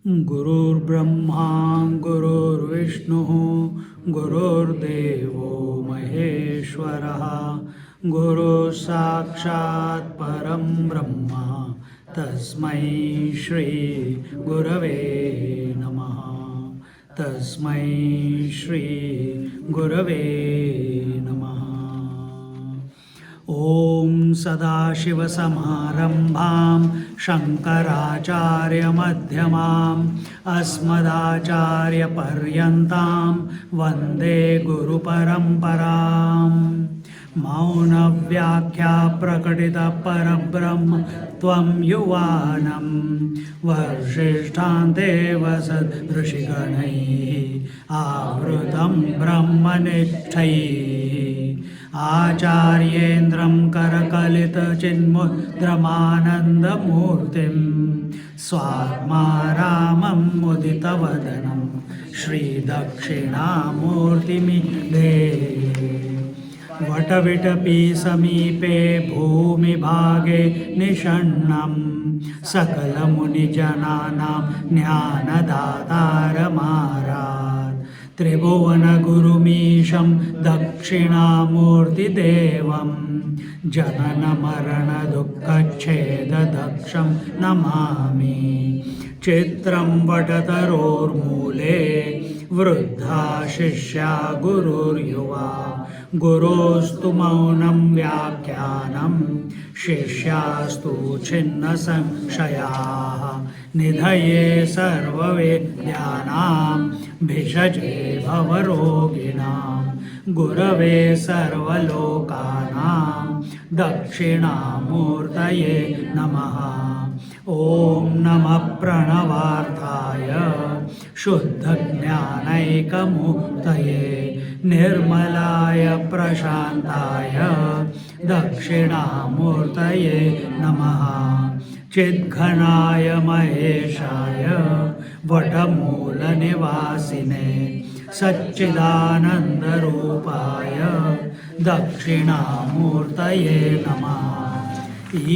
गुरुर्ब्रह्मा गुरुर्विष्णुः गुरुर्देवो महेश्वरः गुरुः साक्षात् परं ब्रह्म तस्मै श्री गुरवे नमः तस्मै श्री गुरवे नमः। ॐ सदाशिवसमारम्भां शङ्कराचार्यमध्यमाम् अस्मदाचार्यपर्यन्तां वन्दे गुरुपरम्पराम्। मौनव्याख्या प्रकटितपरब्रह्म त्वं युवानं वर्षिष्ठान्तेव सदृशिगणैः आवृतं ब्रह्मनिष्ठैः आचार्येन्द्रं करकलितचिन्मुद्रमानन्दमूर्तिं स्वात्मा रामं मुदितवदनं श्रीदक्षिणामूर्तिमिदे वटविटपि समीपे भूमिभागे निषण्णं सकलमुनिजनानां ज्ञानदातारमारात् त्रिभुवनगुरुमीशं दक्षिणामूर्तिदेवं जननमरणदुःखच्छेददक्षं नमामि। चित्रं वटतरोर्मूले वृद्धा शिष्या गुरुर्युवा गुरोस्तु मौनं व्याख्यानं शिष्यास्तु छिन्नसंशयाः निधये सर्ववेद्यानां भिषजे भवरोगिणां गुरवे सर्वलोकानां दक्षिणामूर्तये नमः। ॐ नमः प्रणवार्थाय शुद्धज्ञानैकमूर्तये निर्मलाय प्रशान्ताय दक्षिणामूर्तये नमः। चिद्घनाय महेशाय वटमूलनिवासिने सच्चिदानन्दरूपाय दक्षिणामूर्तये नमः।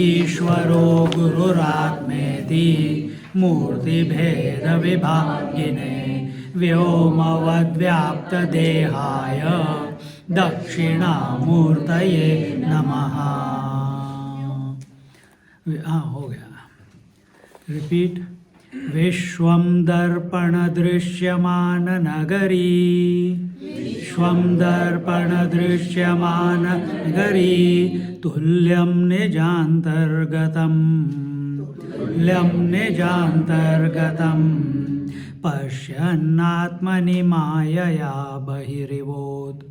ईश्वरो गुरुरात्मेति मूर्तिभेदविभागिने व्योमवद्व्याप्तदेहाय दक्षिणामूर्तये नमः। हो गया, रिपीट। विश्वं दर्पणदृश्यमाननगरी विश्वं दर्पणदृश्यमाननगरी तुल्यं निजान्तर्गतं पश्यन्नात्मनि मायया बहिरिवोत्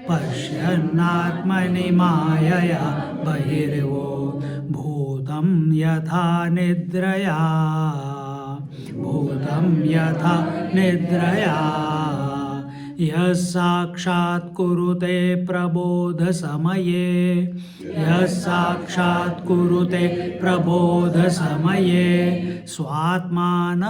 पश्यन्नात्मनि मायया बहिरिवोत् भूतं यथा निद्रया भूतं यथा निद्रया यः साक्षात् कुरुते प्रबोधसमये यः साक्षात् कुरुते प्रबोधसमये स्वात्मानमेवाद्वयं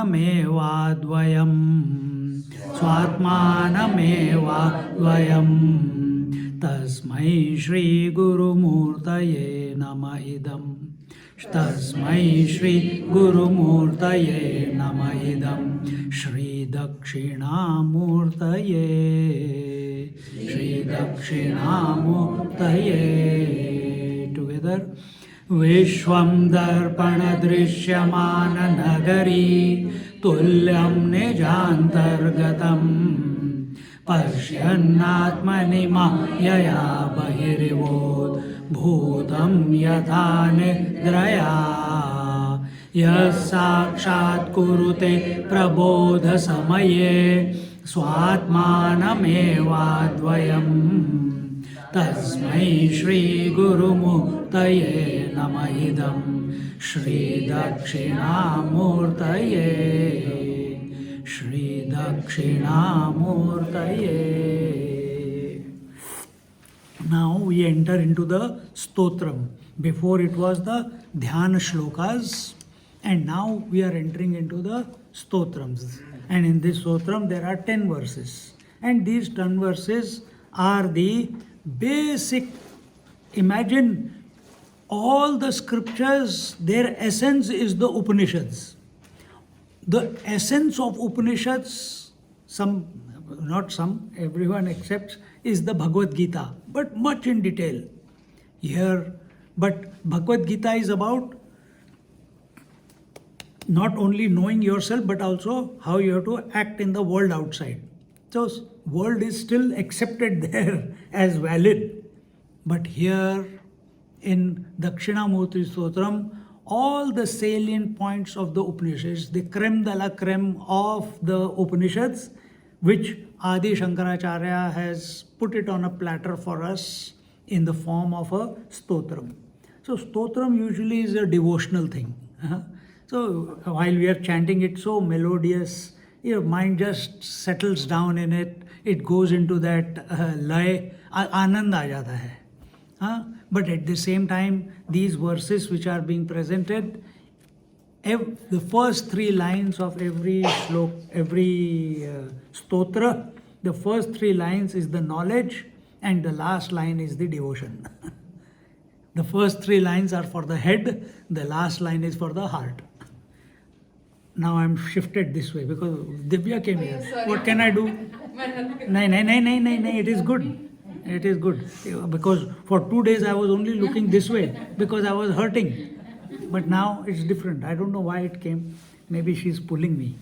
तस्मै श्रीगुरुमूर्तये नमः इदम् तस्मै श्रीगुरुमूर्तये नमः इदं श्रीदक्षिणामूर्तये श्रीदक्षिणामूर्तये टुगेदर। विश्वं दर्पणदृश्यमाननगरी तुल्यं निजान्तर्गतं पश्यन्नात्मनि मायया बहिरिवोत् भूतं यथा निद्रया यः साक्षात् कुरुते प्रबोधसमये स्वात्मानमेवाद्वयं तस्मै श्रीगुरुमूर्तये नमः इदं श्रीदक्षिणामूर्तये श्रीदक्षिणामूर्तये। Now we enter into the stotram. Before it was the dhyana shlokas, and now we are entering into the stotrams. And in this stotram there are 10 verses. And these 10 verses are the basic. Imagine all the scriptures, their essence is the Upanishads. The essence of Upanishads, everyone accepts, is the Bhagavad Gita, but much in detail. Here, but Bhagavad Gita is about not only knowing yourself, but also how you have to act in the world outside. So, world is still accepted there as valid. But here in Dakshinamurti Stotram, all the salient points of the Upanishads, the creme de la creme of the Upanishads, which Adi Shankaracharya has put it on a platter for us in the form of a stotram. So stotram usually is a devotional thing. So while we are chanting it so melodious, your mind just settles down in it. It goes into that lay, anand aa jata hai. But at the same time, these verses which are being presented, the first three lines of every shlok, every stotra, the first three lines is the knowledge and the last line is the devotion. The first three lines are for the head, the last line is for the heart. Now I'm shifted this way because Divya came here. Sorry. What can I do? No, it is good. It is good. Because for 2 days I was only looking this way because I was hurting. But now it's different. I don't know why it came. Maybe she's pulling me.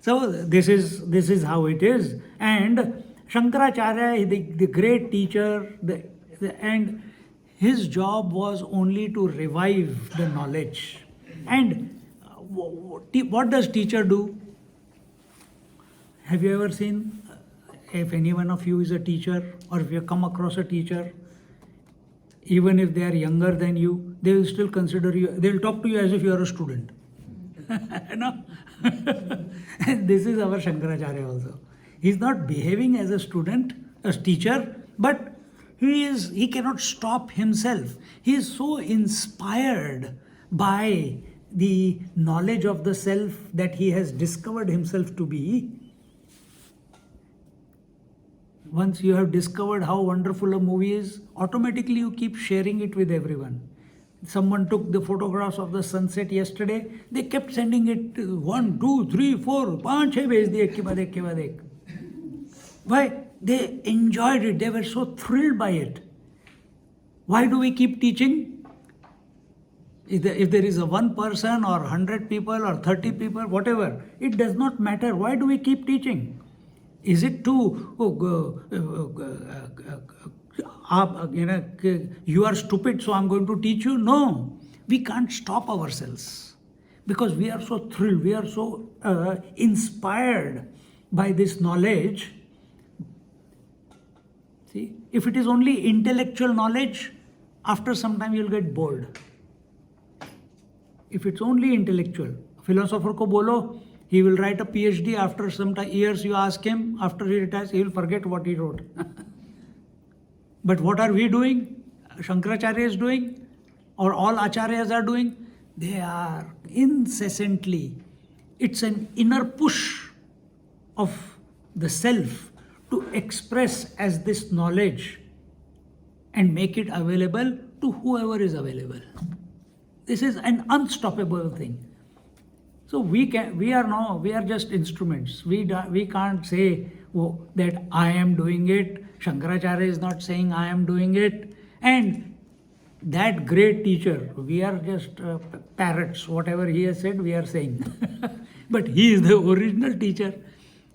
So this is how it is. And Shankaracharya, the great teacher, and his job was only to revive the knowledge. And what does teacher do? Have you ever seen, if any one of you is a teacher, or if you come across a teacher, even if they are younger than you, they will still consider you, they will talk to you as if you are a student. No? And this is our Shankaracharya also. He is not behaving as a student, as teacher, but he cannot stop himself. He is so inspired by the knowledge of the self that he has discovered himself to be. Once you have discovered how wonderful a movie is, automatically you keep sharing it with everyone. Someone took the photographs of the sunset yesterday. They kept sending it 1, 2, 3, 4, 5, 6 bhej diye, ek ke baad ek, ke baad ek. Why? They enjoyed it. They were so thrilled by it. Why do we keep teaching? If there is a 1 person or 100 people or 30 people, whatever, it does not matter. Why do we keep teaching? Is it to, you are stupid, so I'm going to teach you? No, we can't stop ourselves because we are so thrilled, we are so inspired by this knowledge. See, if it is only intellectual knowledge, after some time you'll get bored. If it's only intellectual, philosopher ko bolo, he will write a PhD. After some years you ask him, after he retires, he will forget what he wrote. But what are we doing? Shankaracharya is doing, or all acharyas are doing? They are incessantly. It's an inner push of the self to express as this knowledge and make it available to whoever is available. This is an unstoppable thing. So we are just instruments. We can't say that I am doing it. Shankaracharya is not saying I am doing it. And that great teacher, we are just parrots. Whatever he has said, we are saying. But he is the original teacher.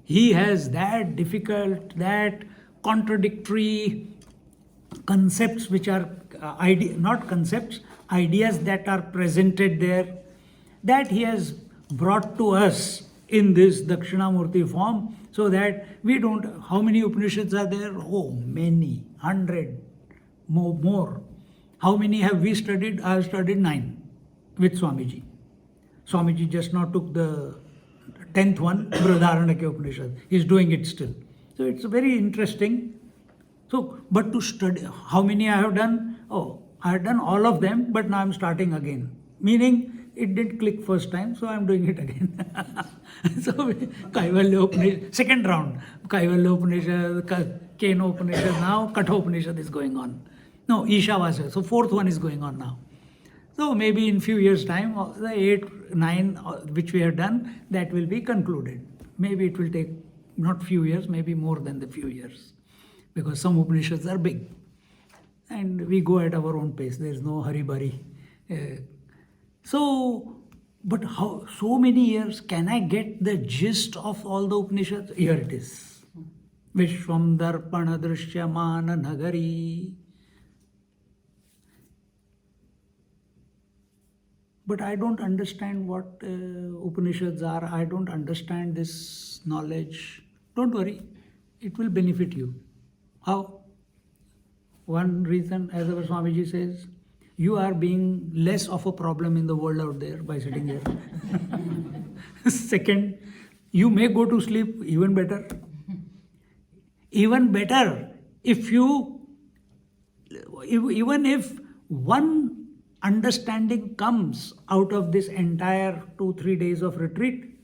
He has that difficult, that contradictory concepts which are not concepts, ideas that are presented there, that he has brought to us in this Dakshinamurti form, so that we don't, how many Upanishads are there? Oh, many, 100, more. How many have we studied? I have studied 9 with Swamiji. Swamiji just now took the 10th one, Brihadaranyaka Upanishad. He is doing it still. So it's very interesting. So, but to study, how many I have done? Oh, I have done all of them, but now I'm starting again. Meaning, it didn't click first time, so I'm doing it again. So, Kaivalya Upanishad, second round, Kaivalya Upanishad, Kena Upanishad, now Katha Upanishad is going on. No, Ishavasya, so 4th one is going on now. So maybe in few years' time, the 8, 9 which we have done, that will be concluded. Maybe it will take not few years, maybe more than the few years. Because some Upanishads are big. And we go at our own pace. There is no hurry-burry. But how so many years can I get the gist of all the Upanishads? Here it is. Vishwam Darpana Drishyamana Nagari. But I don't understand what Upanishads are. I don't understand this knowledge. Don't worry, it will benefit you. How? One reason, as our Swamiji says, you are being less of a problem in the world out there by sitting here. Second, you may go to sleep even better. Even better if even if one understanding comes out of this entire 2-3 days of retreat,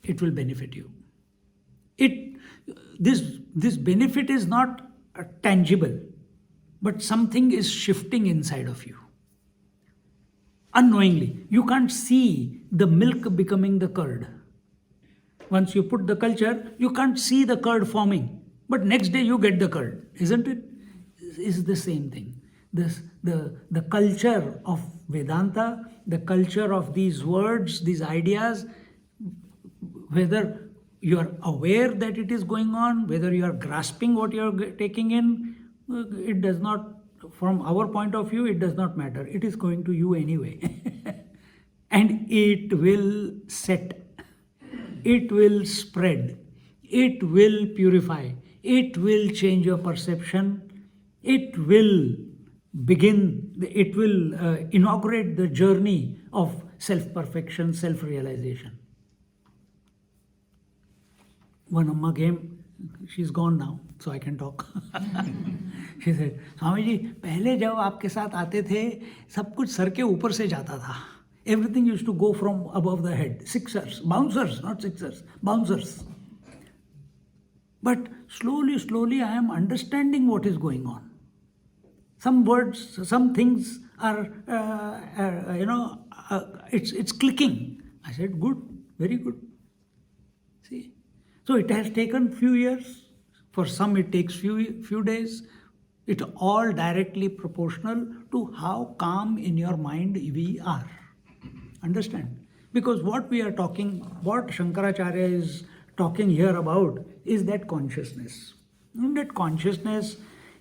it will benefit you. This benefit is not tangible, but something is shifting inside of you. Unknowingly, you can't see the milk becoming the curd. Once you put the culture, you can't see the curd forming, but next day you get the curd, isn't it? It's the same thing. The culture of Vedanta, the culture of these words, these ideas, whether you are aware that it is going on, whether you are grasping what you are taking in, it does not, from our point of view, it does not matter. It is going to you anyway. And it will set, it will spread, it will purify, it will change your perception, it will inaugurate the journey of self-perfection, self-realization. One Amma came, she's gone now, so I can talk. She said, Swami ji, पहले जब आपके साथ आते थे, सब कुछ sir के ऊपर से जाता था. Everything used to go from above the head. Sixers, bouncers, not sixers, bouncers. But slowly, I am understanding what is going on. Some words, some things are, it's clicking. I said, good, very good. See, so it has taken few years. For some, it takes few days. It's all directly proportional to how calm in your mind we are. Understand? Because what we are talking, what Shankaracharya is talking here about is that consciousness. In that consciousness,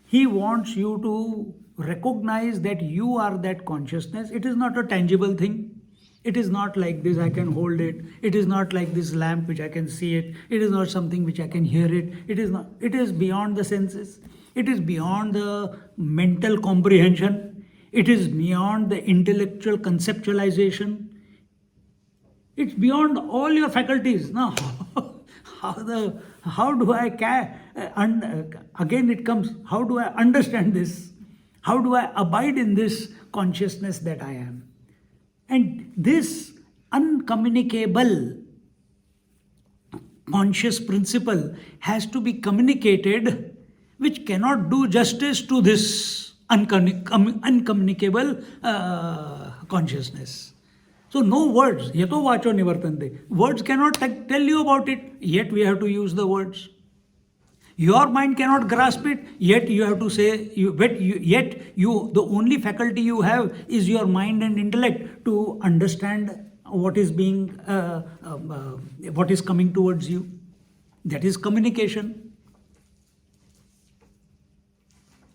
he wants you to recognize that you are that consciousness. It is not a tangible thing. It is not like this, I can hold it. It is not like this lamp which I can see it. It is not something which I can hear it. It is not. It is beyond the senses. It is beyond the mental comprehension. It is beyond the intellectual conceptualization. It's beyond all your faculties. Now, how do I again it comes, how do I understand this? How do I abide in this consciousness that I am? And this uncommunicable conscious principle has to be communicated, which cannot do justice to this uncommunicable consciousness. So no words. Yato vacho nivartante. Words cannot tell you about it, yet we have to use the words. Your mind cannot grasp it, yet you have to say, the only faculty you have is your mind and intellect to understand what is what is coming towards you. That is communication.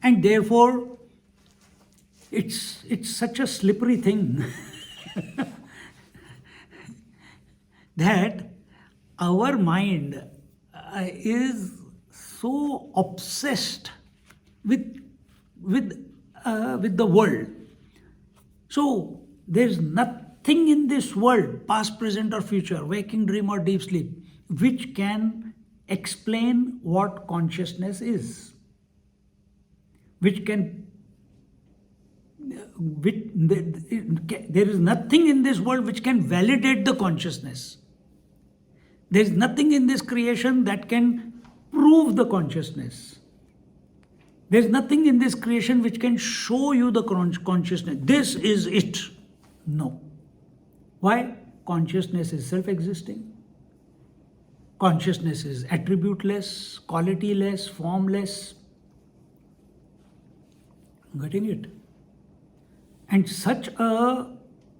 And therefore, it's such a slippery thing that our mind is so obsessed with the world. So there's nothing in this world, past, present or future, waking, dream or deep sleep, which can explain what consciousness is. There is nothing in this world which can validate the consciousness. There is nothing in this creation that can prove the consciousness. There's nothing in this creation which can show you the consciousness. This is it. No. Why? Consciousness is self-existing. Consciousness is attributeless, qualityless, formless. Getting it? And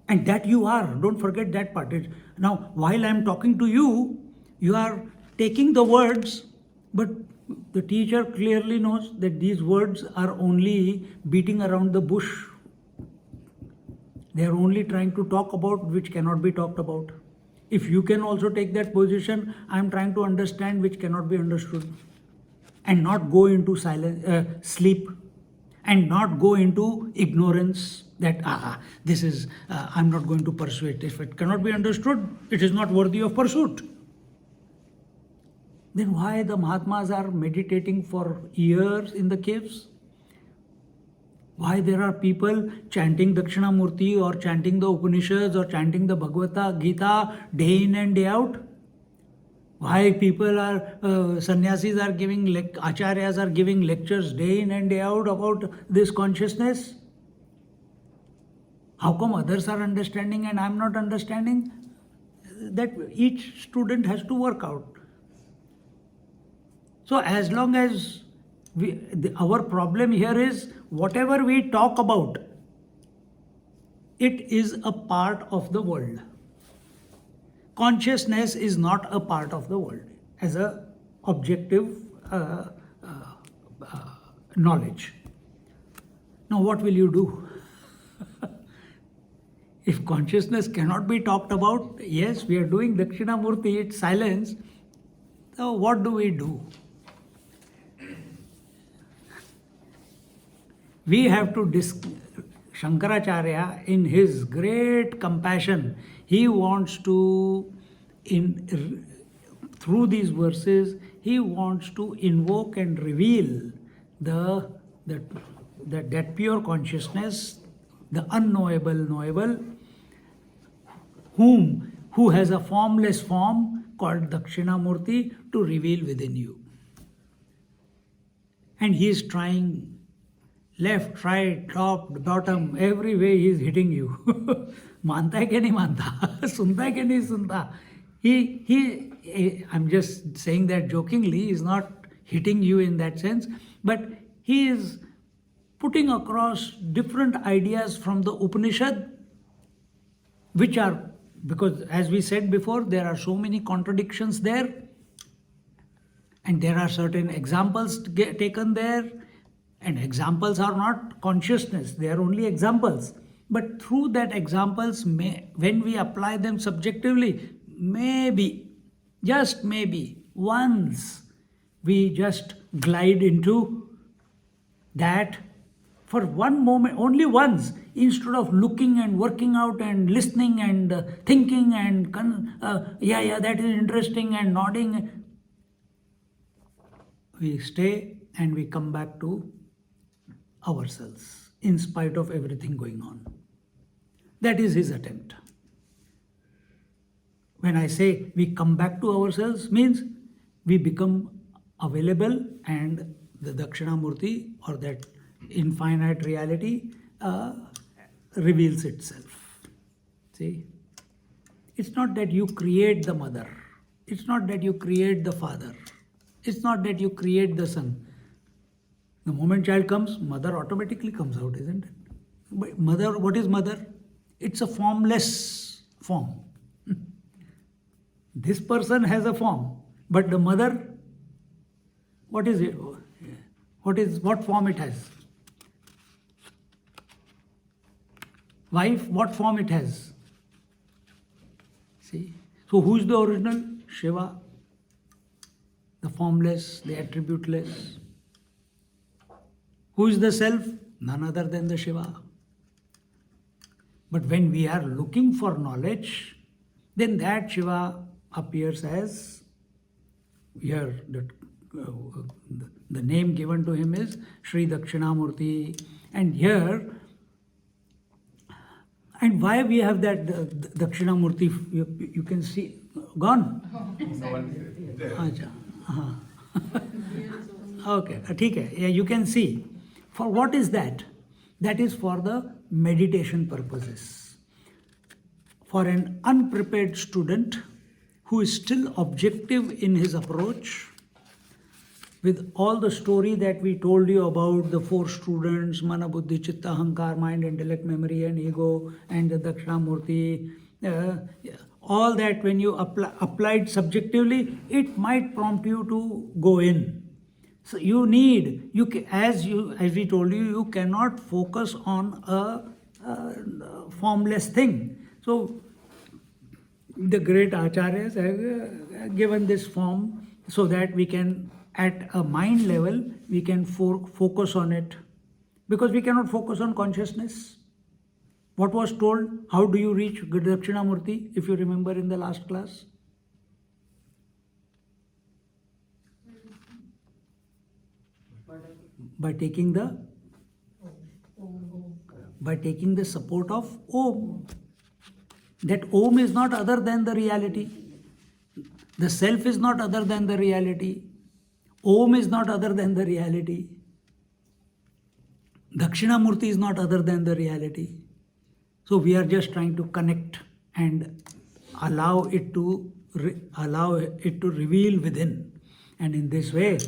and that you are. Don't forget that part. Now, while I'm talking to you, you are taking the words, but the teacher clearly knows that these words are only beating around the bush. They are only trying to talk about which cannot be talked about. If you can also take that position, I am trying to understand which cannot be understood, and not go into sleep, and not go into ignorance that this is, I'm not going to pursue it. If it cannot be understood, it is not worthy of pursuit. Then why the Mahatmas are meditating for years in the caves? Why there are people chanting Dakshinamurti or chanting the Upanishads or chanting the Bhagavad Gita day in and day out? Why people are, sannyasis are giving, acharyas are giving lectures day in and day out about this consciousness? How come others are understanding and I'm not understanding? That each student has to work out. So as long as our problem here is whatever we talk about, it is a part of the world. Consciousness is not a part of the world as a objective knowledge. Now what will you do? If consciousness cannot be talked about, yes, we are doing Dakshinamurti, it's silence. So what do we do? We have to Shankaracharya, in his great compassion, he wants to, through these verses, he wants to invoke and reveal that pure consciousness, the unknowable knowable, who has a formless form called Dakshinamurti to reveal within you. And he is trying left, right, top, bottom, every way he is hitting you. Manta hai ke nahi manta? Sunta hai ke nahi sunta? I'm just saying that jokingly, he is not hitting you in that sense, but he is putting across different ideas from the Upanishad, which are, because as we said before, there are so many contradictions there, and there are certain examples taken there. And examples are not consciousness, they are only examples. But through that examples, when we apply them subjectively, maybe, just maybe, once we just glide into that for one moment, only once, instead of looking and working out and listening and thinking and that is interesting and nodding, we stay and we come back to ourselves in spite of everything going on. That is his attempt. When I say we come back to ourselves, means we become available and the Dakshinamurti or that infinite reality reveals itself. See? It's not that you create the mother. It's not that you create the father. It's not that you create the son. The moment child comes, mother automatically comes out, isn't it? But mother, what is mother? It's a formless form. This person has a form, but the mother, what is it? What form it has? Wife, what form it has? See? So who is the original? Shiva. The formless, the attributeless. Who is the self? None other than the Shiva. But when we are looking for knowledge, then that Shiva appears as, here the name given to him is Sri Dakshinamurti. And here, and why we have that Dakshinamurti, you can see, gone? Acha. Okay, ठीक है. Yeah, you can see. For what is that? That is for the meditation purposes. For an unprepared student who is still objective in his approach, with all the story that we told you about the four students, Mana, Buddhi, Chitta, Ahankar, mind, intellect, memory, and ego, and the Dakshinamurti, all that when you applied subjectively, it might prompt you to go in. So you need, as we told you, you cannot focus on a formless thing. So the great acharyas have given this form so that we can, at a mind level, we can focus on it. Because we cannot focus on consciousness. What was told? How do you reach Dakshinamurti, if you remember in the last class? By taking the support of Om. That Om is not other than the reality. The self is not other than the reality. Om is not other than the reality. Dakshinamurti is not other than the reality. So we are just trying to connect and allow it to reveal within. And in this way,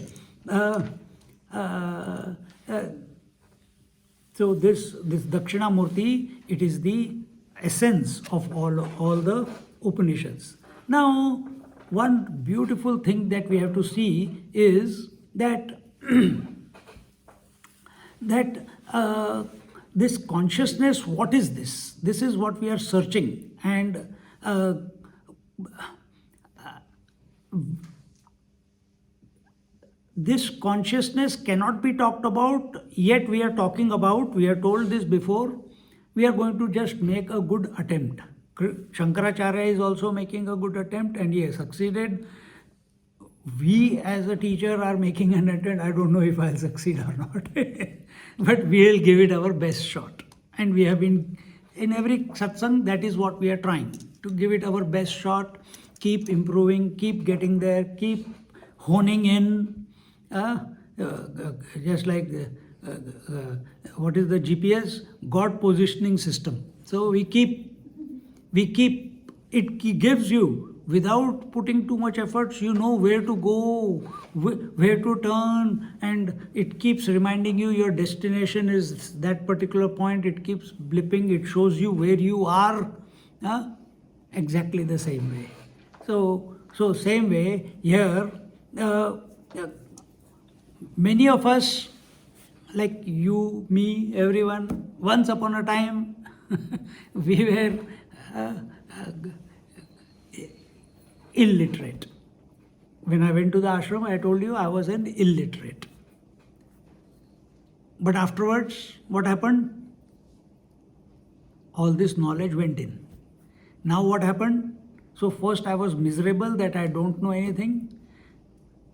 so this Dakshinamurti, it is the essence of all the Upanishads. Now, one beautiful thing that we have to see is that this consciousness, what is this? This is what we are searching, and this consciousness cannot be talked about, yet we are talking about, we are told this before, we are going to just make a good attempt. Shankaracharya is also making a good attempt and he has succeeded. We as a teacher are making an attempt. I don't know if I'll succeed or not. But we'll give it our best shot. And we have been, in every satsang, that is what we are trying. To give it our best shot, keep improving, keep getting there, keep honing in. Just like, what is the GPS? God positioning system. So we keep, it gives you, without putting too much efforts, you know where to go, where to turn, and it keeps reminding you your destination is that particular point. It keeps blipping, it shows you where you are, exactly the same way. So same way here, many of us, like you, me, everyone, once upon a time, we were illiterate. When I went to the ashram, I told you I was an illiterate. But afterwards, what happened? All this knowledge went in. Now what happened? So first I was miserable that I don't know anything.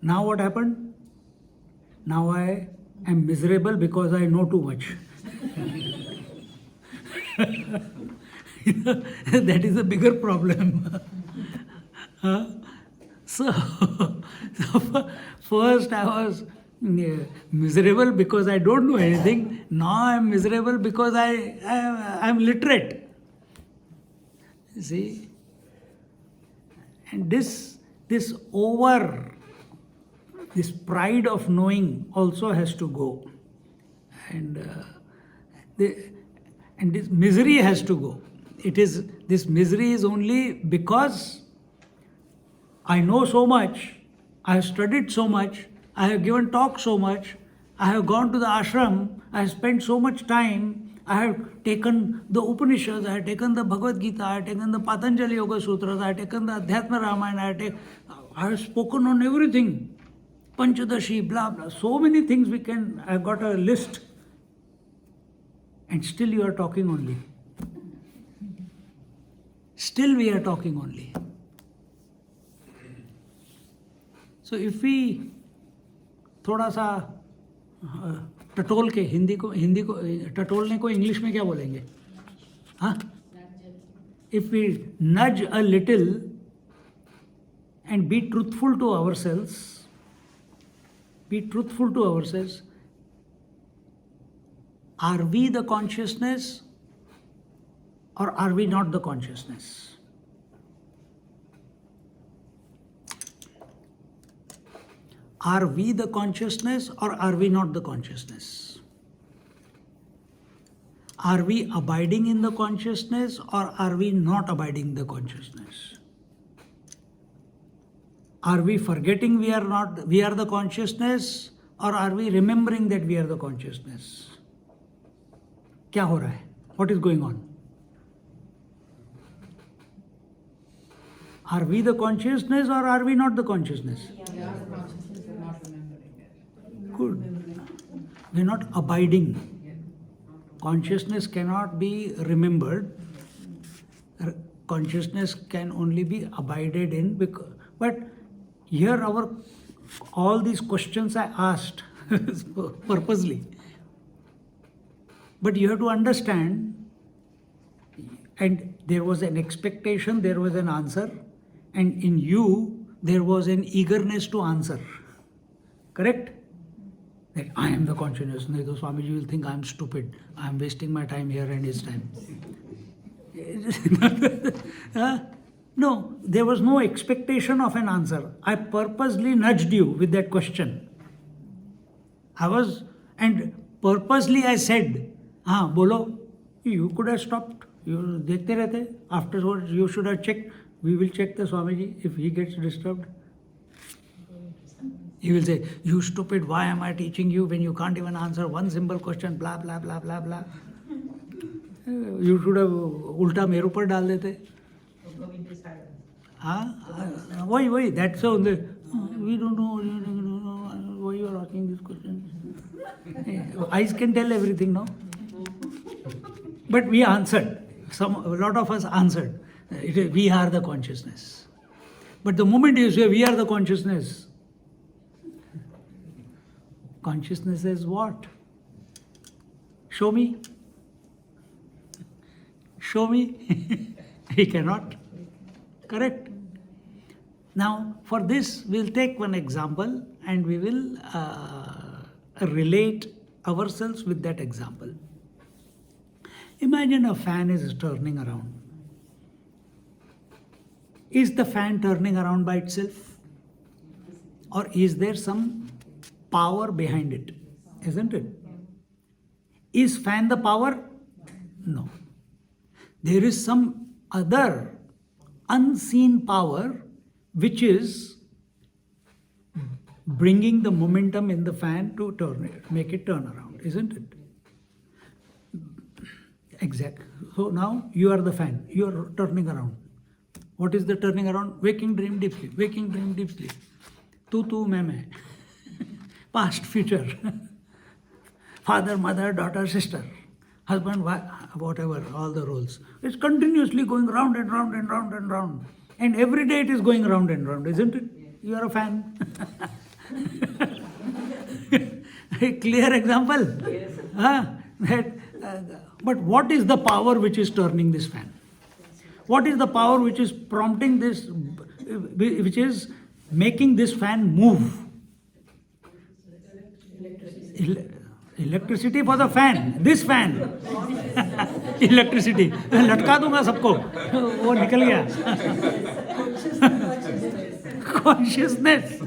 Now what happened? Now I am miserable because I know too much. That is a bigger problem. So first I was miserable because I don't know anything. Now I am miserable because I am literate. See? And this pride of knowing also has to go. And this misery has to go. This misery is only because I know so much, I have studied so much, I have given talk so much, I have gone to the ashram, I have spent so much time, I have taken the Upanishads, I have taken the Bhagavad Gita, I have taken the Patanjali Yoga Sutras, I have taken the Adhyatma Ramayana, I have spoken on everything. Panchadashi, blah, blah, so many things I have got a list. And still you are talking only. Still we are talking only. So if we थोड़ा सा टटोल के हिंदी को टटोलने को English में क्या बोलेंगे? हाँ? If we nudge a little and be truthful to ourselves, Be truthful to ourselves. Are we the consciousness or are we not the consciousness? Are we the consciousness or are we not the consciousness? Are we abiding in the consciousness or are we not abiding in the consciousness? Are we forgetting we are the consciousness or are we remembering that we are the consciousness? क्या हो रहा है? What is going on? Are we the consciousness or are we not the consciousness? Good. We are not abiding. Consciousness cannot be remembered. Consciousness can only be abided in. But here all these questions I asked purposely. But you have to understand, and there was an expectation, there was an answer, and in you there was an eagerness to answer. Correct? That I am the consciousness. No, Swamiji will think I am stupid. I am wasting my time here and his time. No, there was no expectation of an answer. I purposely nudged you with that question. And purposely I said, bolo, you could have stopped. You dekhte rehte. Afterwards, you should have checked. We will check the Swamiji if he gets disturbed. He will say, you stupid, why am I teaching you when you can't even answer one simple question, blah, blah, blah, blah, blah. You should have ulta मेरे ऊपर डाल देते. वही, that's so. We don't know why you are asking this question. Eyes can tell everything, no? But we answered. A lot of us answered. We are the consciousness. But the moment you say we are the consciousness, consciousness is what? Show me. Show me. He cannot. Correct. Now, for this, we'll take one example and we will relate ourselves with that example. Imagine a fan is turning around. Is the fan turning around by itself? Or is there some power behind it? Isn't it? Is fan the power? No. There is some other unseen power which is bringing the momentum in the fan to turn it, make it turn around, isn't it? Exactly. So now you are the fan, you are turning around. What is the turning around? Waking, dream, deep sleep. Waking, dream, deep sleep. Tu, main. Past, future. Father, mother, daughter, sister. Husband, wife, whatever, all the roles. It's continuously going round and round and round and round. And every day it is going round and round, isn't it? You are a fan. A clear example. Yes. But what is the power which is turning this fan? What is the power which is prompting this, which is making this fan move? Electricity for the fan. This fan. Electricity. लटका दूंगा सबको. वो निकल गया. Consciousness.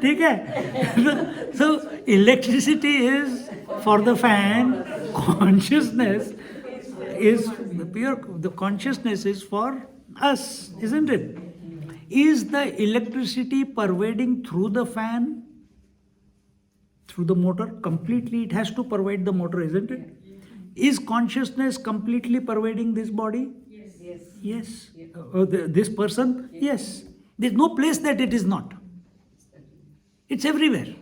ठीक है. So electricity is for the fan. Consciousness is pure. The consciousness is for us, isn't it? Is the electricity pervading through the fan, through the motor? Completely, it has to pervade the motor, isn't it? Is consciousness completely pervading this body? Yes. This person? Yes. There's no place that it is not. It's everywhere.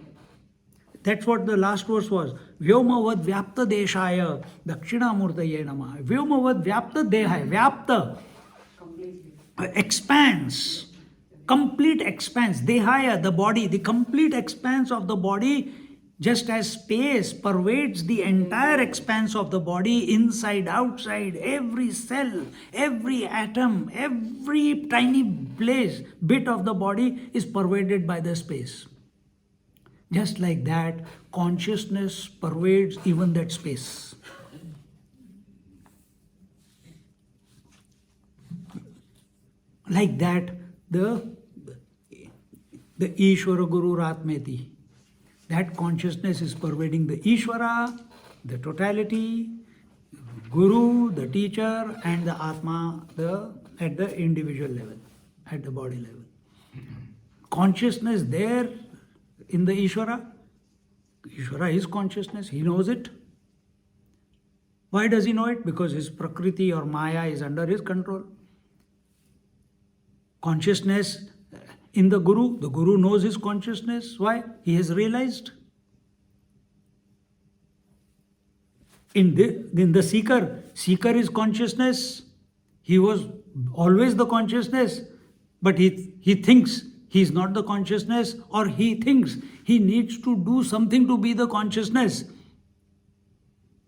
That's what the last verse was. Vyomavad vyapta deshaya Dakshinamurtaye namah. Vyomavad vyapta dehaya. Vyapta. Expanse. Complete expanse. Dehaya, the body. The complete expanse of the body Just as space pervades the entire expanse of the body, inside, outside, every cell, every atom, every tiny place, bit of the body is pervaded by the space. Just like that, consciousness pervades even that space. Like that, the Ishvara Guru Ratmeti, that consciousness is pervading the Ishvara, the totality, Guru, the teacher, and the Atma, at the individual level, at the body level. Consciousness there in the Ishvara. Ishvara is consciousness, he knows it. Why does he know it? Because his Prakriti or Maya is under his control. Consciousness in the Guru knows his consciousness. Why? He has realized. In the seeker is consciousness. He was always the consciousness, but he thinks he is not the consciousness, or he thinks he needs to do something to be the consciousness.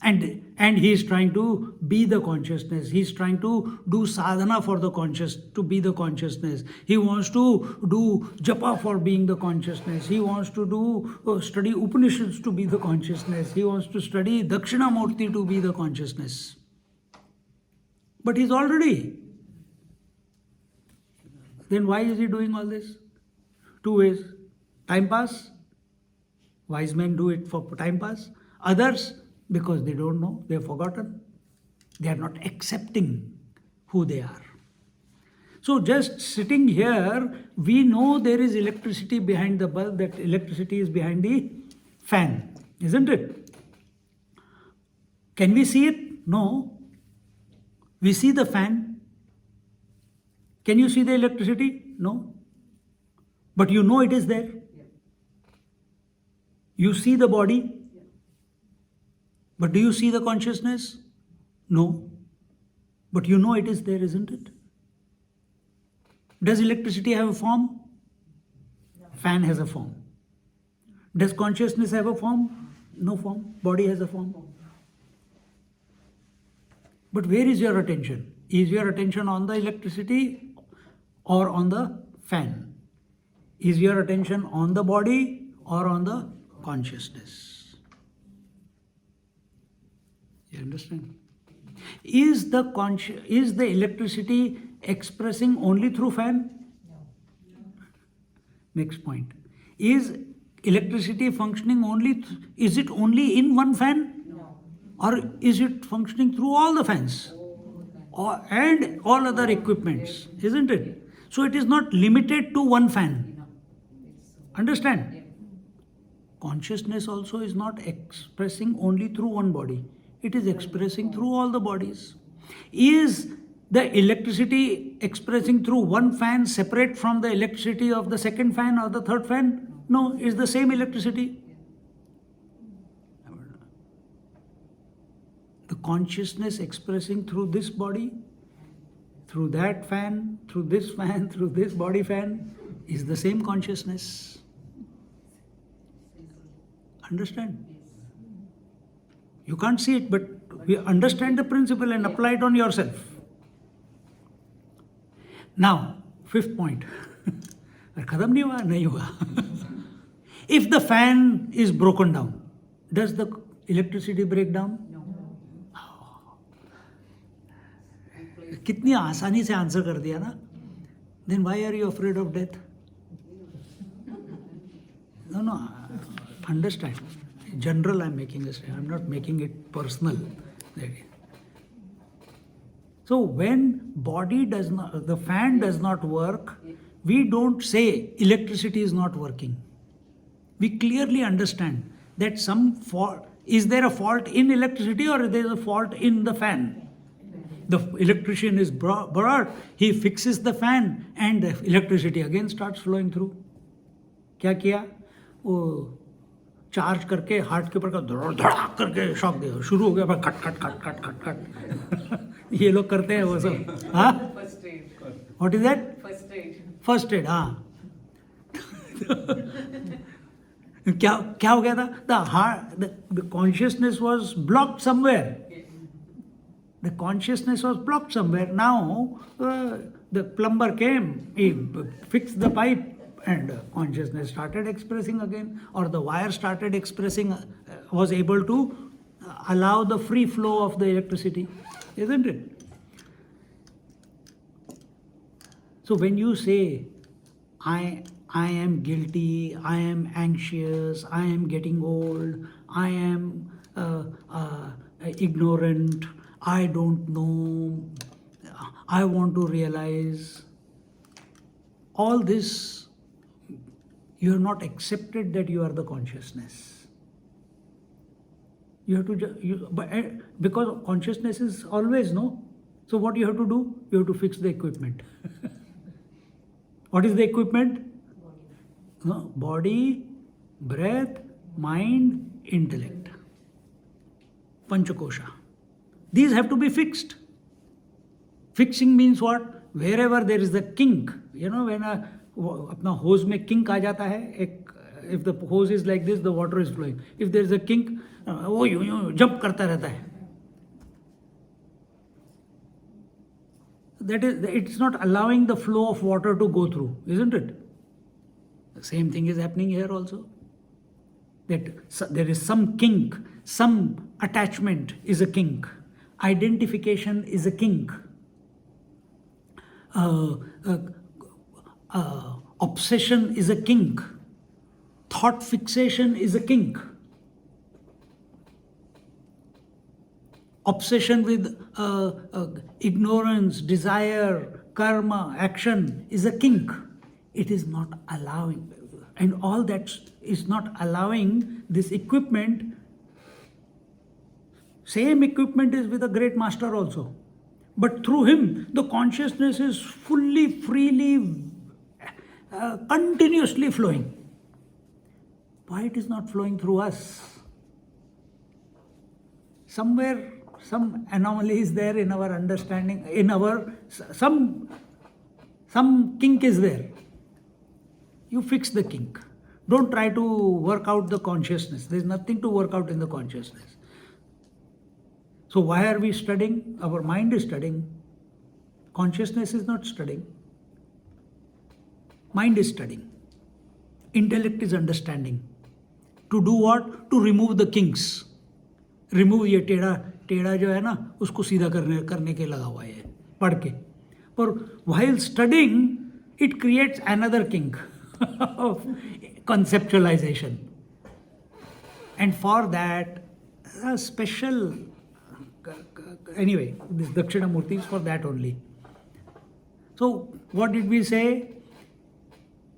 And he is trying to be the consciousness. He is trying to do sadhana for the to be the consciousness. He wants to do japa for being the consciousness. He wants to do study Upanishads to be the consciousness. He wants to study Dakshinamurti to be the consciousness. But he's already. Then why is he doing all this? Two ways. Time pass. Wise men do it for time pass. Others, because they don't know, they have forgotten. They are not accepting who they are. So just sitting here, we know there is electricity behind the bulb, that electricity is behind the fan, isn't it? Can we see it? No. We see the fan. Can you see the electricity? No. But you know it is there. You see the body. But do you see the consciousness? No. But you know it is there, isn't it? Does electricity have a form? No. Fan has a form. Does consciousness have a form? No form. Body has a form. But where is your attention? Is your attention on the electricity or on the fan? Is your attention on the body or on the consciousness? You understand? Is the electricity expressing only through fan? No. Next point. Is electricity functioning only? Is it only in one fan? No. Or is it functioning through all the fans? And all other equipments, isn't it? So it is not limited to one fan. Understand? Consciousness also is not expressing only through one body. It is expressing through all the bodies. Is the electricity expressing through one fan separate from the electricity of the second fan or the third fan? No, it's the same electricity. The consciousness expressing through this body, through that fan, through this fan, through this body fan, is the same consciousness. Understand? You can't see it, but we understand the principle and apply it on yourself. Now, fifth point. If the fan is broken down, does the electricity break down? No. कितनी आसानी से answer कर दिया ना? Then why are you afraid of death? No, understand. General, I'm making this. I'm not making it personal. So when the fan does not work, we don't say electricity is not working. We clearly understand that some fault. Is there a fault in electricity or is there a fault in the fan? The electrician is brought, he fixes the fan and the electricity again starts flowing through. क्या किया? वो charge करके heart के ऊपर का धड़ाक करके shock दिया, शुरू हो गया, खट खट खट खट खट खट ये लोग करते हैं वो सब. हाँ, what is that? First aid. हाँ, क्या हो गया था? The consciousness was blocked somewhere. The consciousness was blocked somewhere. Now the plumber came, he fixed the pipe, and consciousness started expressing again, or the wire started expressing, was able to allow the free flow of the electricity, isn't it? So when you say, I am guilty, I am anxious, I am getting old, I am ignorant, I don't know, I want to realize, all this, you have not accepted that you are the consciousness. You have to, because consciousness is always, no? So what you have to do? You have to fix the equipment. What is the equipment? No, body, breath, mind, intellect. Panchakosha. These have to be fixed. Fixing means what? Wherever there is the kink, when अपना hose में kink आ जाता है, if the hose is like this, the water is flowing. If there is a kink, वो यूं jump करता रहता है. That is, it's not allowing the flow of water to go through, isn't it? The same thing is happening here also. That there is some kink, some attachment is a kink. Identification is a kink. Obsession is a kink. Thought fixation is a kink. Obsession with ignorance, desire, karma, action is a kink. It is not allowing, and all that is not allowing this equipment. Same equipment is with a great master also. But through him, the consciousness is fully, freely, continuously flowing. Why it is not flowing through us? Somewhere, some anomaly is there in our understanding, in our, some kink is there. You fix the kink. Don't try to work out the consciousness. There is nothing to work out in the consciousness. So why are we studying? Our mind is studying. Consciousness is not studying. Mind is studying. Intellect is understanding. To do what? To remove the kinks. Remove ये टेढ़ा जो है ना, उसको सीधा करने के लगा हुआ है पढ़ के. पर while studying, it creates another kink of conceptualization. And for that, a special, anyway, this Dakshinamurti is for that only. So what did we say?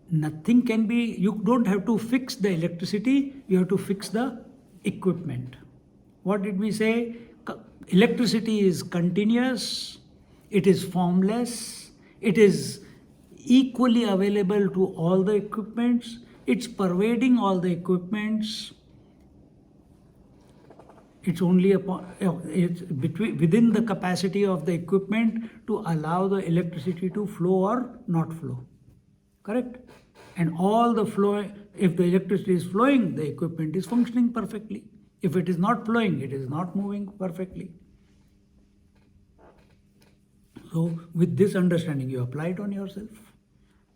Nothing can be, you don't have to fix the electricity, you have to fix the equipment. What did we say? Electricity is continuous, it is formless, it is equally available to all the equipments, it's pervading all the equipments. It's only it's within the capacity of the equipment to allow the electricity to flow or not flow. Correct? And all the flow, if the electricity is flowing, the equipment is functioning perfectly. If it is not flowing, it is not moving perfectly. So with this understanding, you apply it on yourself.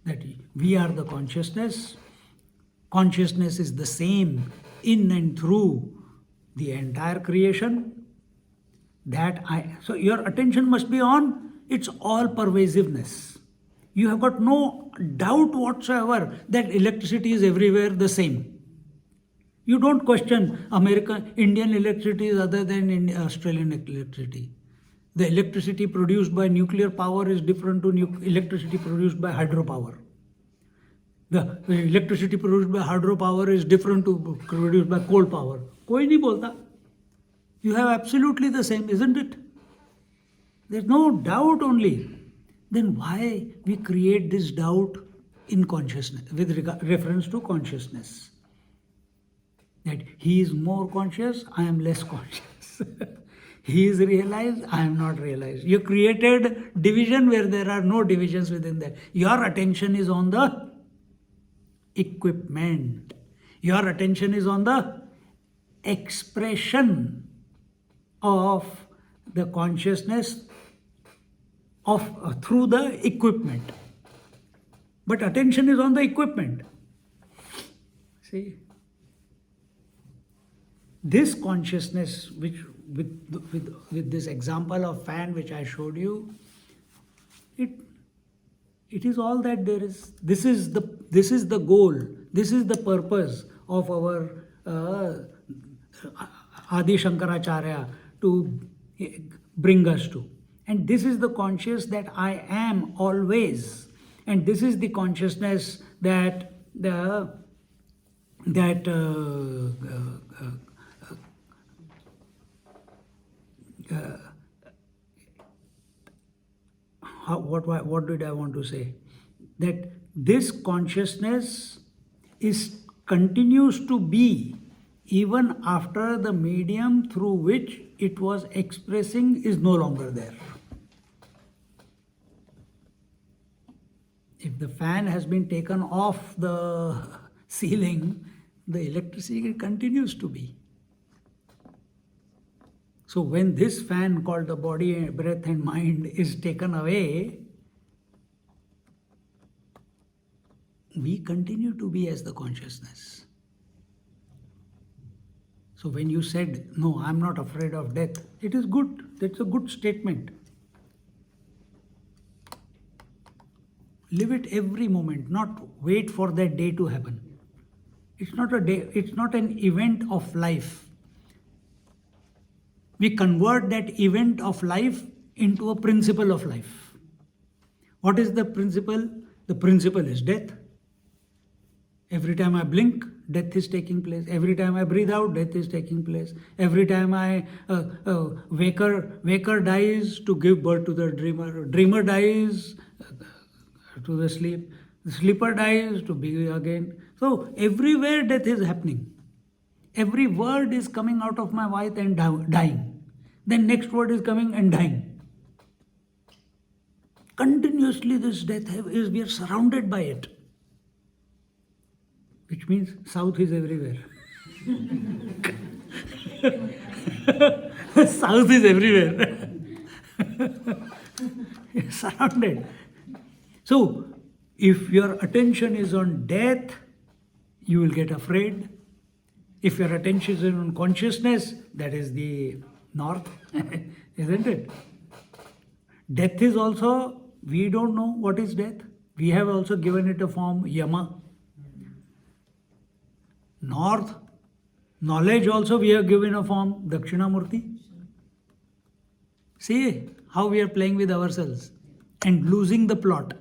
That we are the consciousness. Consciousness is the same in and through the entire creation. So your attention must be on its all pervasiveness. You have got no doubt whatsoever that electricity is everywhere the same. You don't question Indian electricity is other than Australian electricity. The electricity produced by nuclear power is different to electricity produced by hydropower. The electricity produced by hydropower is different to produced by coal power. कोई नहीं बोलता. You have absolutely the same, isn't it? There's no doubt only. Then why we create this doubt in consciousness, with reference to consciousness? That he is more conscious, I am less conscious. He is realized, I am not realized. You created division where there are no divisions within that. Your attention is on the equipment. Your attention is on the expression of the consciousness of through the equipment. But attention is on the equipment. See, this consciousness, which with this example of fan which I showed you, it is all that there is. This is the goal. This is the purpose of our Adi Shankaracharya to bring us to. And this is the conscious that I am always. And this is the consciousness that what did I want to say? That this consciousness continues to be even after the medium through which it was expressing is no longer there. If the fan has been taken off the ceiling, the electricity continues to be. So when this fan called the body, breath and mind is taken away, we continue to be as the consciousness. So when you said, no, I'm not afraid of death, it is good. That's a good statement. Live it every moment, not wait for that day to happen. It's not a day, it's not an event of life. We convert that event of life into a principle of life. What is the principle? The principle is death. Every time I blink, death is taking place. Every time I breathe out, death is taking place. Every time I waker dies to give birth to the dreamer. Dreamer dies to the sleep. The sleeper dies to be again. So everywhere death is happening. Every word is coming out of my mouth and dying. Then next word is coming and dying. Continuously this death is, we are surrounded by it. Which means south is everywhere. South is everywhere. You're surrounded. So, if your attention is on death, you will get afraid. If your attention is on consciousness, that is the north, isn't it? Death is also, we don't know what is death. We have also given it a form, Yama. North, knowledge also we have given a form, Dakshinamurti. See how we are playing with ourselves and losing the plot.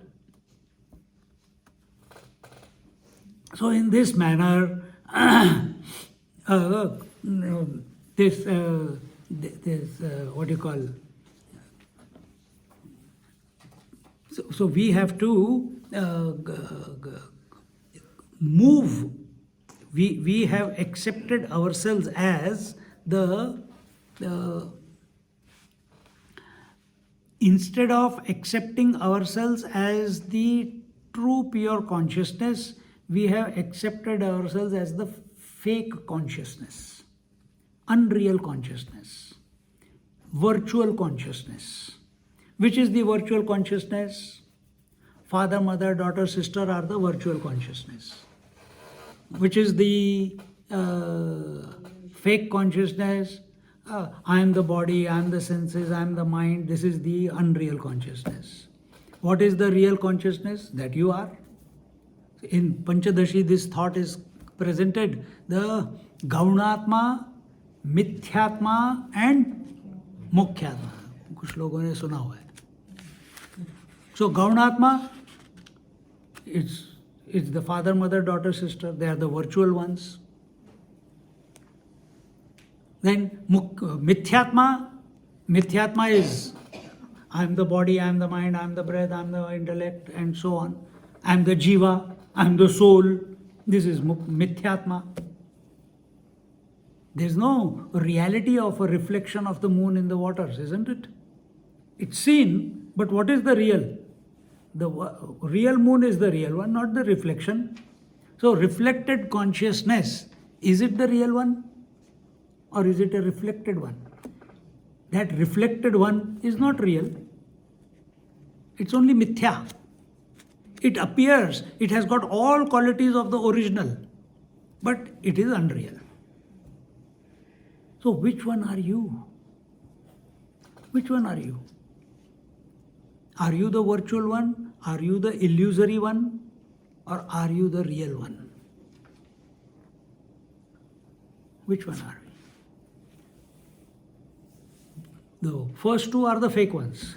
So in this manner, this what you call, so we have to move. We have accepted ourselves as instead of accepting ourselves as the true pure consciousness, we have accepted ourselves as the fake consciousness, unreal consciousness, virtual consciousness. Which is the virtual consciousness? Father, mother, daughter, sister are the virtual consciousness. Which is the fake consciousness? I am the body, I am the senses, I am the mind. This is the unreal consciousness. What is the real consciousness? That you are. In Panchadashi, this thought is presented. The Gaunatma, Mithyatma and Mukhyatma. कुछ लोगों ने सुना हुआ है. So Gaunatma, it's the father, mother, daughter, sister. They are the virtual ones. Then Mithyatma is I am the body, I am the mind, I am the breath, I am the intellect, and so on. I am the jiva, I am the soul. This is Mithyatma. There is no reality of a reflection of the moon in the waters, isn't it? It's seen, but what is the real? The real moon is the real one, not the reflection. So reflected consciousness, is it the real one or is it a reflected one? That reflected one is not real. It's only mithya. It appears, it has got all qualities of the original, but it is unreal. So which one are you? Which one are you? Are you the virtual one? Are you the illusory one? Or are you the real one? Which one are we? The first two are the fake ones.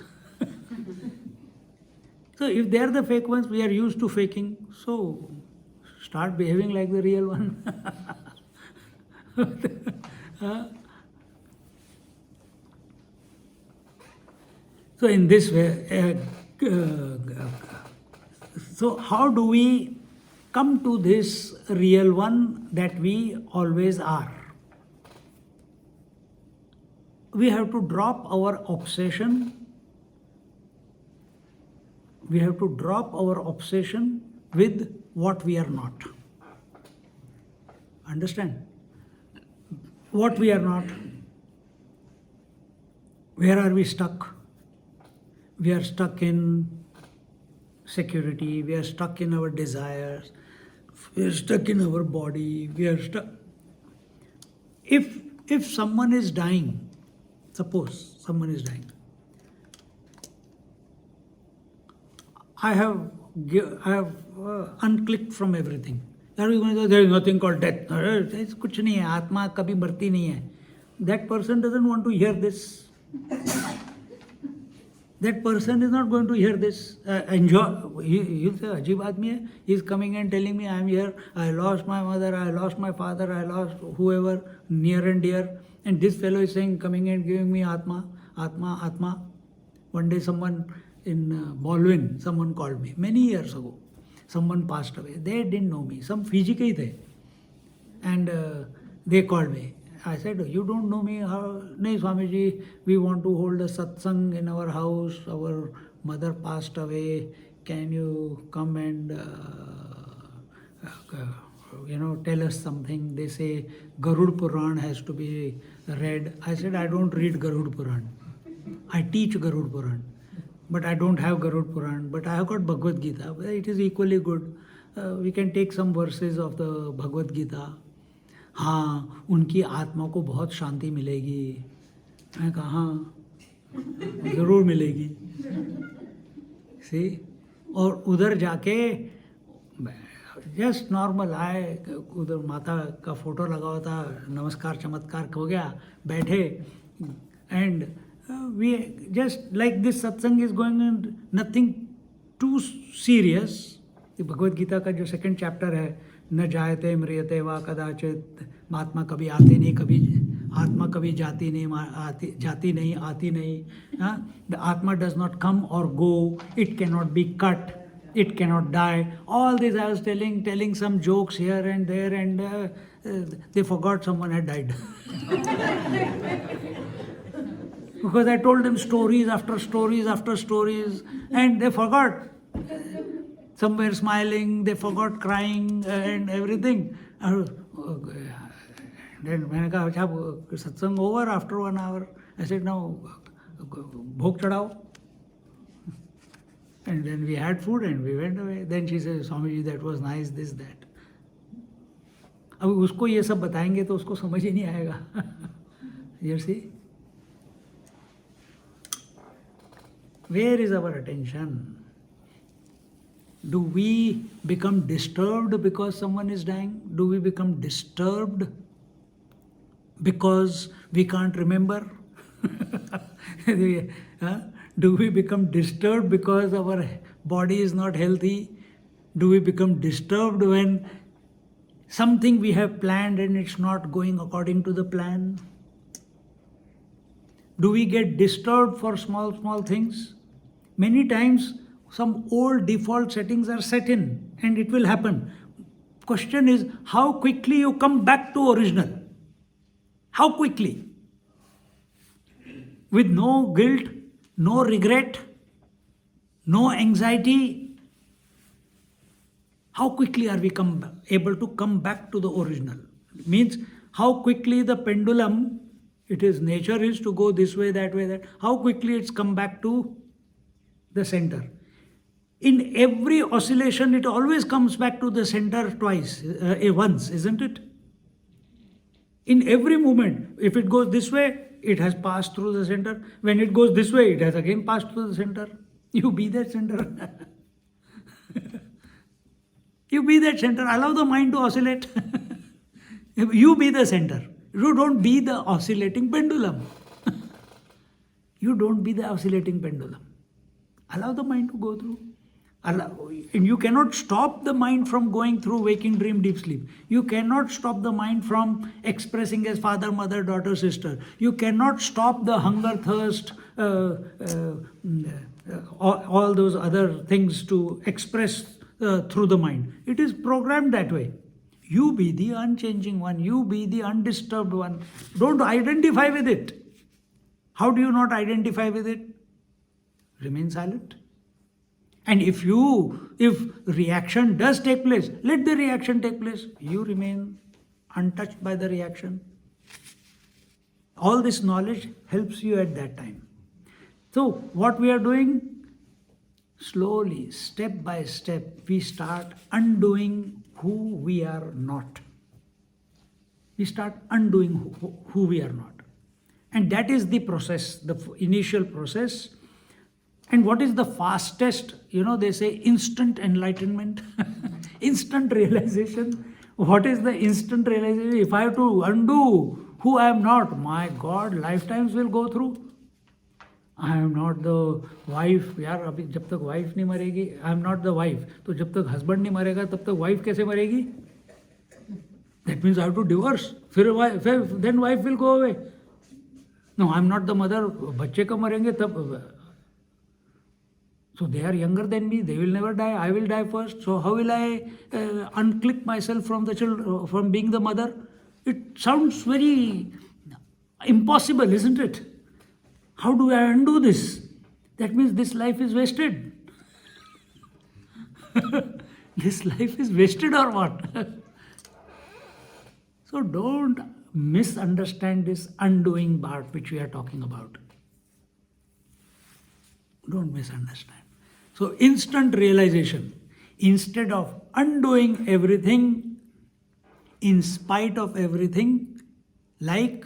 So if they are the fake ones, we are used to faking. So start behaving like the real one. So in this way, so how do we come to this real one that we always are? We have to drop our obsession. We have to drop our obsession with what we are not. Understand? What we are not. Where are we stuck? We are stuck in security, we are stuck in our desires, we are stuck in our body, we are stuck. If someone is dying, suppose someone is dying, I have unclicked from everything. There is nothing called death. कुछ नहीं है, आत्मा कभी मरती नहीं है. That person doesn't want to hear this. That person is not going to hear this. Enjoy. He'll say, "Ajib aadmi hai." He's coming and telling me, "I am here. I lost my mother. I lost my father. I lost whoever near and dear." And this fellow is saying, coming and giving me Atma, Atma, Atma. One day, someone in Baldwin, someone called me many years ago. Someone passed away. They didn't know me. Some Fiji ke hi the, and they called me. I said, "You don't know me? How? No, Swamiji, we want to hold a satsang in our house. Our mother passed away. Can you come and, tell us something?" They say, Garud Puran has to be read. I said, "I don't read Garud Puran. I teach Garud Puran. But I don't have Garud Puran. But I have got Bhagavad Gita. It is equally good. We can take some verses of the Bhagavad Gita. हाँ, उनकी आत्मा को बहुत शांति मिलेगी. मैं कहा हाँ, ज़रूर मिलेगी. See? और उधर जाके जस्ट नॉर्मल आए, उधर माता का फोटो लगा हुआ था, नमस्कार चमत्कार हो गया, बैठे, and we just like this satsang is going on, nothing too serious. Bhagavad Gita का जो सेकंड चैप्टर है, न जायते म्रियते वा कदाचित, महात्मा कभी आते नहीं, कभी आत्मा कभी जाती नहीं आती नहीं. द आत्मा डज नॉट कम और go, it can not be cut, it cannot die. All this I was telling some jokes here and there, and they forgot someone had died. Because I told them stories after stories after stories, and they forgot. Some were smiling, they forgot crying and everything. Then मैंने कहा अच्छा सत्संग over after 1 hour. I said now भोग चढ़ाओ. And then we had food and we went away. Then she said, "Swamiji, that was nice, this, that." अब उसको ये सब बताएंगे तो उसको समझ ही नहीं आएगा. You see? Where is our attention? Do we become disturbed because someone is dying? Do we become disturbed because we can't remember? Do we become disturbed because our body is not healthy? Do we become disturbed when something we have planned and it's not going according to the plan? Do we get disturbed for small things? Many times some old default settings are set in and it will happen. Question is how quickly you come back to original. How quickly? With no guilt, no regret, no anxiety. How quickly are we able to come back to the original? Means how quickly the pendulum, nature is to go this way, that way, that. How quickly it's come back to the center. In every oscillation, it always comes back to the center once, isn't it? In every movement, if it goes this way, it has passed through the center. When it goes this way, it has again passed through the center. You be that center. You be that center. Allow the mind to oscillate. You be the center. You don't be the oscillating pendulum. You don't be the oscillating pendulum. Allow the mind to go through. And you cannot stop the mind from going through waking, dream, deep sleep. You cannot stop the mind from expressing as father, mother, daughter, sister. You cannot stop the hunger, thirst, all those other things to express through the mind. It is programmed that way. You be the unchanging one. You be the undisturbed one. Don't identify with it. How do you not identify with it? Remain silent. And if reaction does take place, let the reaction take place. You remain untouched by the reaction. All this knowledge helps you at that time. So what we are doing, slowly, step by step, we start undoing who we are not. We start undoing who we are not. And that is the process, the initial process. And what is the fastest? They say instant enlightenment, instant realization. What is the instant realization? If I have to undo who I am not, my God, lifetimes will go through. I am not the wife. यार अभी जब तक wife नहीं मरेगी, I am not the wife. तो जब तक husband नहीं मरेगा, तब तक wife कैसे मरेगी? That means I have to divorce. Then wife will go away. No, I am not the mother. बच्चे कब मरेंगे तब? So they are younger than me. They will never die. I will die first. So how will I unclick myself from the children, from being the mother? It sounds very impossible, isn't it? How do I undo this? That means this life is wasted. This life is wasted or what? So don't misunderstand this undoing part which we are talking about. Don't misunderstand. So instant realization. Instead of undoing everything, in spite of everything, like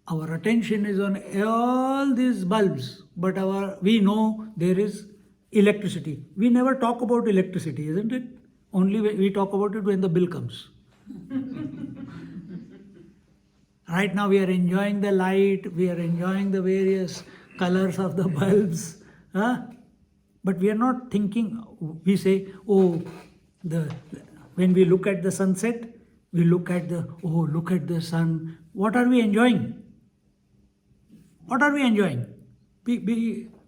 our attention is on all these bulbs, but we know there is electricity. We never talk about electricity, isn't it? Only we talk about it when the bill comes. Right now we are enjoying the light, we are enjoying the various colors of the bulbs. But we are not thinking, we say, when we look at the sunset, we look at look at the sun. What are we enjoying? What are we enjoying?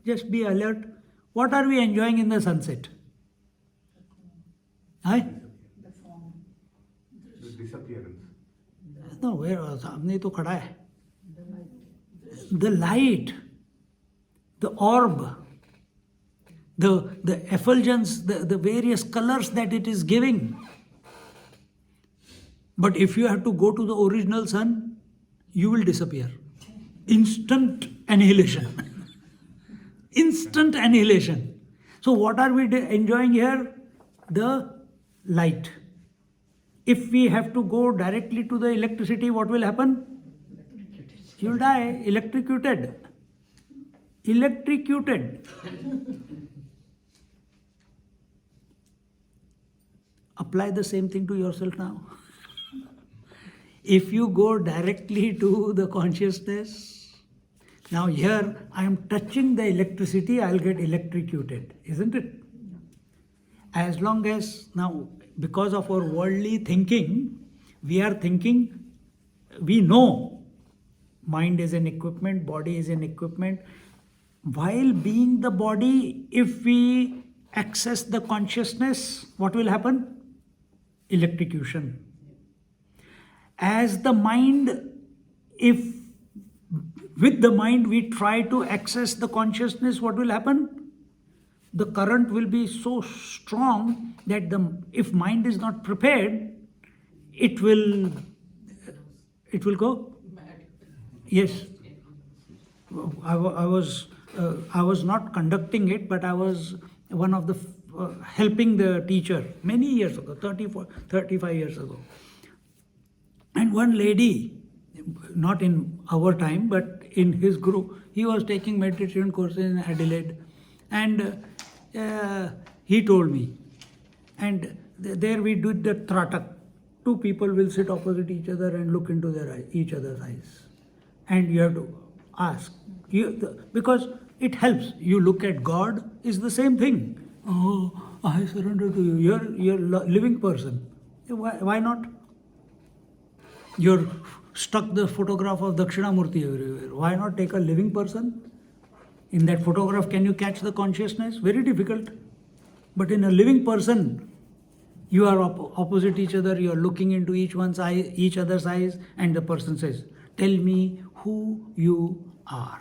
Just be alert. What are we enjoying in the sunset? The disappearance. No, where सामने तो खड़ा है. The light, the orb, the effulgence, the various colors that it is giving. But if you have to go to the original sun, you will disappear. Instant annihilation. Instant annihilation. So what are we enjoying here? The light. If we have to go directly to the electricity, what will happen? You will die, electrocuted. Electrocuted. Apply the same thing to yourself now. If you go directly to the consciousness, now here I am touching the electricity, I'll get electrocuted, isn't it? As long as now, because of our worldly thinking, we are thinking, we know mind is an equipment, body is an equipment. While being the body, if we access the consciousness, what will happen? Electrocution. As the mind, if with the mind we try to access the consciousness, what will happen? the current will be so strong that if mind is not prepared, it will go. Yes, I was not conducting it, but I was one of the helping the teacher many years ago, 35 years ago. And one lady, not in our time, but in his group, he was taking meditation courses in Adelaide, and he told me, and there we did the tratak. Two people will sit opposite each other and look into each other's eyes, and you have to ask, because it helps. You look at God, is the same thing. Oh, I surrender to you. You're a living person. Why not? You're stuck the photograph of Dakshinamurti everywhere. Why not take a living person? In that photograph, can you catch the consciousness? Very difficult. But in a living person, you are opposite each other, you are looking into each other's eyes, and the person says, tell me who you are.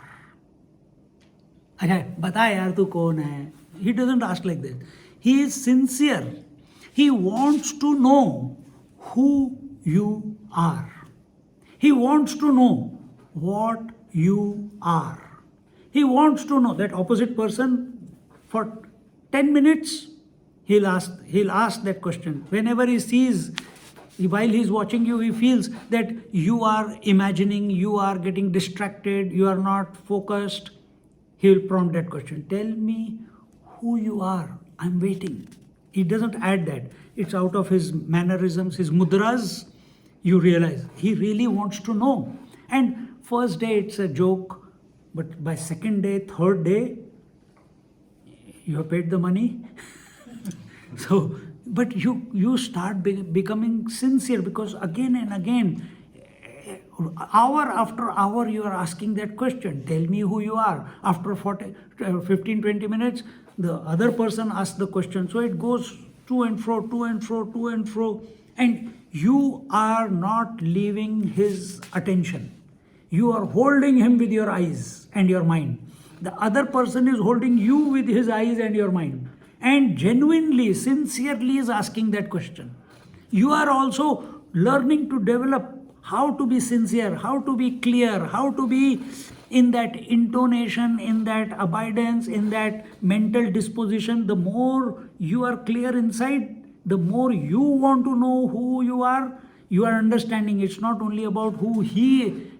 Okay, bata yaar tu kaun hai? He doesn't ask like that. He is sincere. He wants to know who you are. He wants to know what you are. He wants to know that opposite person for 10 minutes. He'll ask that question. Whenever he sees, while he's watching you, he feels that you are imagining, you are getting distracted, you are not focused. He will prompt that question. Tell me who you are. I'm waiting. He doesn't add that. It's out of his mannerisms, his mudras. You realize he really wants to know. And first day it's a joke, but by second day, third day, you have paid the money. So, but you start becoming sincere, because again and again, hour after hour, you are asking that question. Tell me who you are. After 15, 20 minutes, the other person asks the question. So it goes to and fro, to and fro, to and fro. And you are not leaving his attention. You are holding him with your eyes and your mind. The other person is holding you with his eyes and your mind, and genuinely, sincerely is asking that question. You are also learning to develop how to be sincere, how to be clear, how to be in that intonation, in that abidance, in that mental disposition. The more you are clear inside, the more you want to know who you are understanding. It's not only about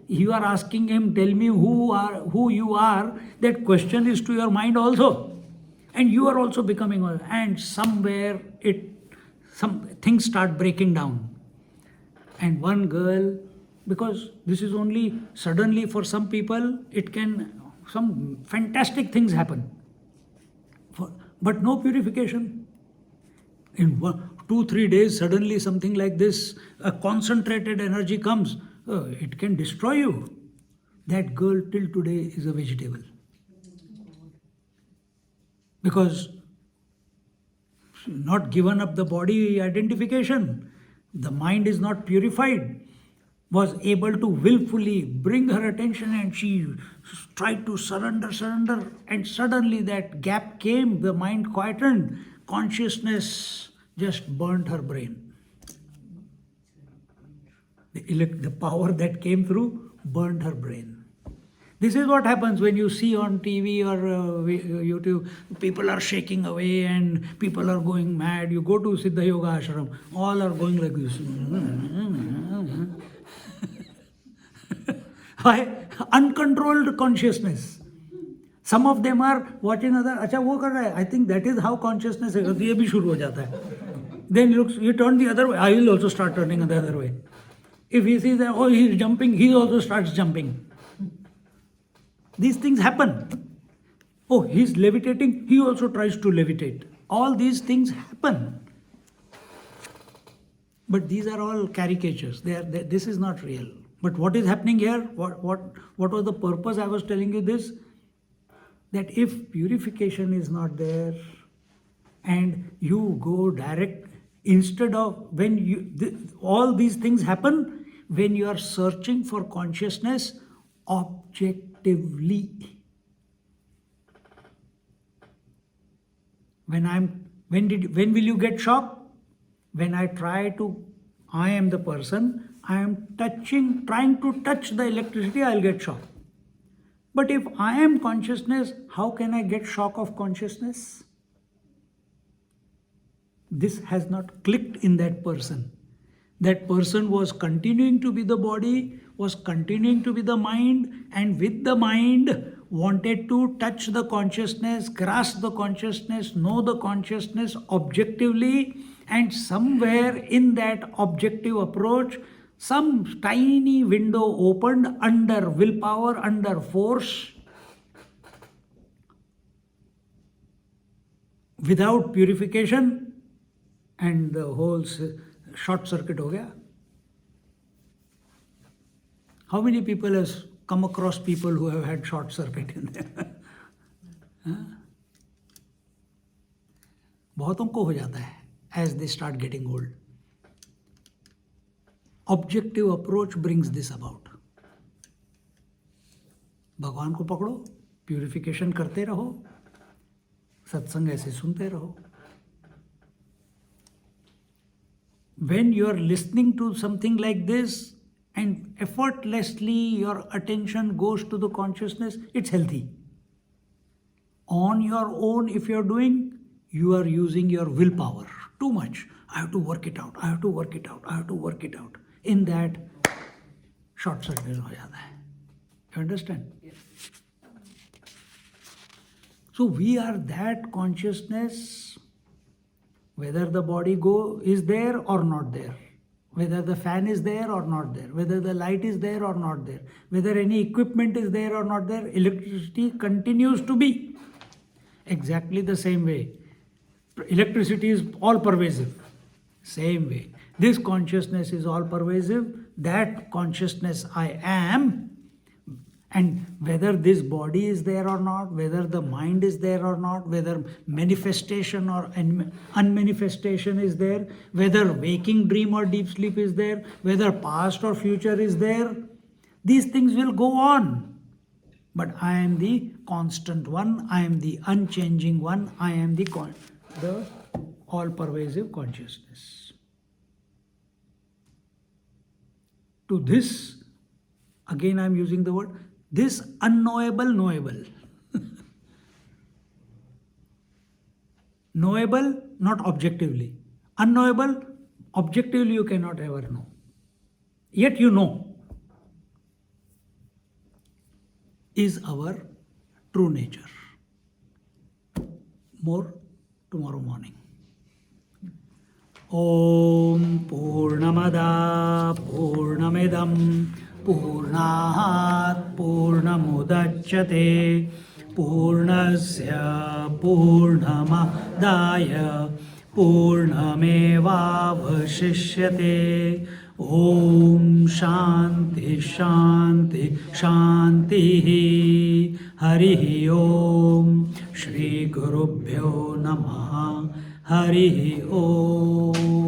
you are asking him, tell me who you are. That question is to your mind also. And you are also becoming, and somewhere some things start breaking down. And one girl, because this is only suddenly for some people, some fantastic things happen. But no purification. In 2-3 days, suddenly something like this, a concentrated energy comes, it can destroy you. That girl till today is a vegetable. Because not given up the body identification, the mind is not purified, was able to willfully bring her attention, and she tried to surrender, and suddenly that gap came, the mind quietened, consciousness just burnt her brain. The power that came through burnt her brain. This is what happens when you see on TV or YouTube, people are shaking away and people are going mad. You go to Siddha Yoga Ashram, all are going like this. Why? Uncontrolled consciousness. Some of them are watching other, अच्छा वो कर रहा है. I think that is how consciousness है. ये भी शुरू हो जाता है. Then you turn the other way. I will also start turning the other way. If he sees that, oh, he's jumping, he also starts jumping. These things happen. Oh, he's levitating, he also tries to levitate. All these things happen. But these are all caricatures. This is not real. But what is happening here? What was the purpose I was telling you this? That if purification is not there and you go direct, instead of all these things happen when you are searching for consciousness objectively. When will you get shock? When I am the person, I am trying to touch the electricity, I'll get shock. But if I am consciousness, how can I get shock of consciousness? This has not clicked in that person. That person was continuing to be the body, was continuing to be the mind, and with the mind wanted to touch the consciousness, grasp the consciousness, know the consciousness objectively, and somewhere in that objective approach, some tiny window opened under willpower, under force, without purification, and the whole short circuit ho gaya. How many people has come across people who have had short circuit in there? बहुतों को हो जाता है as they start getting old. Objective approach brings this about. भगवान को पकड़ो, purification करते रहो, सत्संग ऐसे सुनते रहो. When you are listening to something like this and effortlessly your attention goes to the consciousness, it's healthy. On your own, if you're doing, you are using your willpower too much. I have to work it out, I have to work it out, I have to work it out. In that, short circuit ho jata hai. You understand? Yes. So we are that consciousness, whether the body is there or not there, whether the fan is there or not there, whether the light is there or not there, whether any equipment is there or not there, electricity continues to be exactly the same way. Electricity is all pervasive, same way. This consciousness is all pervasive, that consciousness I am, and whether this body is there or not, whether the mind is there or not, whether manifestation or unmanifestation is there, whether waking dream or deep sleep is there, whether past or future is there, these things will go on. But I am the constant one, I am the unchanging one, I am the all-pervasive consciousness. To this, again I am using the word, this unknowable, knowable. Knowable, not objectively. Unknowable, objectively you cannot ever know. Yet you know, is our true nature. More tomorrow morning. Om Purnamada Purnamidam Purnahat Purnamudachyate Purnasya Purnamadaya Purnamevavashishyate. Om Shanti Shanti Shanti. Harihi Om. Shri Gurubhyo Namaha. Harihi Om.